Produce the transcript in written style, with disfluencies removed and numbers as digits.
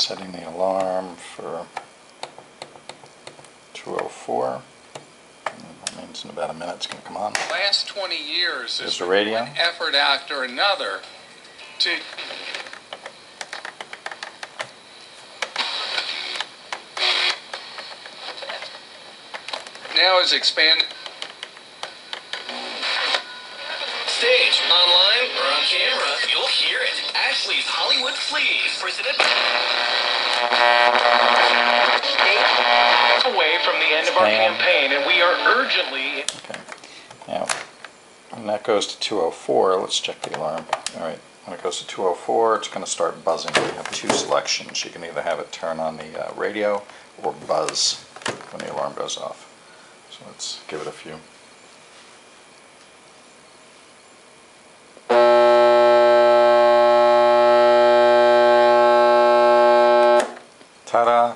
setting the alarm for 2:04. That means in about a minute it's going to come on. The last 20 years There's is the radio. one effort after another to... Now is expanded. Stage, online, or on camera, you'll hear it. Ashley's Hollywood Fleas, presented away from the end of our campaign, and we are urgently... Okay. Now, when that goes to 2:04, let's check the alarm. Alright, when it goes to 2:04, it's going to start buzzing. We have two selections. You can either have it turn on the radio or buzz when the alarm goes off. So let's give it a few. Ta-da!